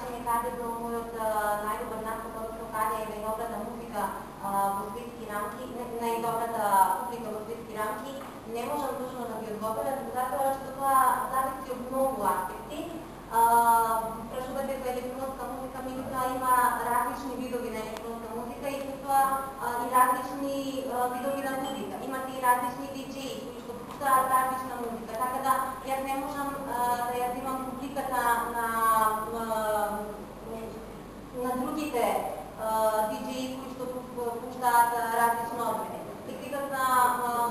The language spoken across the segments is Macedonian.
прашање каде бил мојот најдобар настап, односно каде е најдобрата музика во светски рамки, најдобрата публика во светски рамки, не можам точно да ви одговорам, затоа што тоа зависи од многу аспекти. Прашувате за електронска музика, меѓутоа има различни видови на електронска музика и тоа и различни видови на музика. Имате и различни диџеи кои што пуштаат различна музика, така да јас не можам да ја земам публиката на другите диџеи кои што пуштаат различно одбене. Критиката на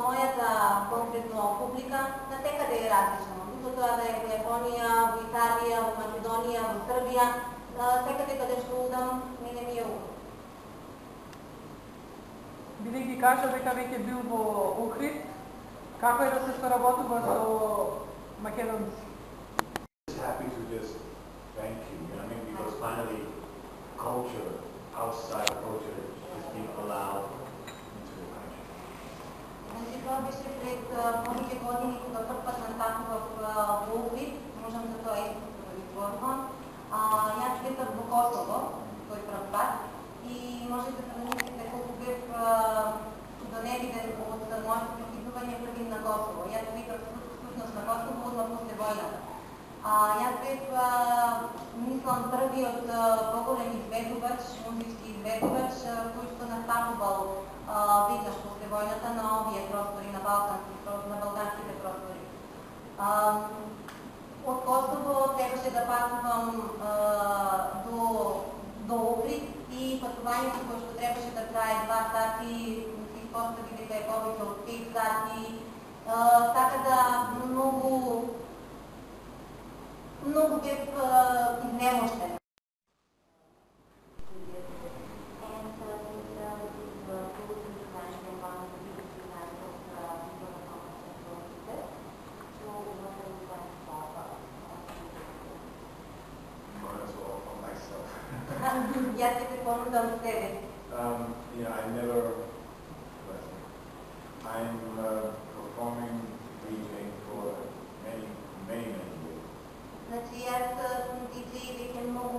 мојата конкретно публика на секаде е различна. Тоа да е во Јапонија, во Италија, во Македонија, во Србија, секаде каде што удам, мене ми е удам. Бидејќи кажа дека веќе бил во Охрид, како е да се соработува со македонци? Happy to just thank you, because finally culture, outside culture is being allowed into the country. Значи тоа беше пред повеќе години кога прв пат настапував во Охрид, можам за тоа исто да ви зборувам. Јас летав во Косово тој прв пат и можете да замислите колку бев чудоневиден од моето пристигнување првин на Косово. Јас викав всушност на Косово одма после војната. Јас бев, мислам, првиот поголем изведувач, музички изведувач, кој што настапувал веднаш после војната на овие простори, на балканските простори. Од Косово требаше да патувам до Охрид и патувањето кој што требаше да трае 2 сати, се испостави дека е повеќе од 5 сати, така да многу бев изнемоштена. Јас ќе се понудам себе. I'm performing DJing for many years. Значи јас сум диџеј веќе многу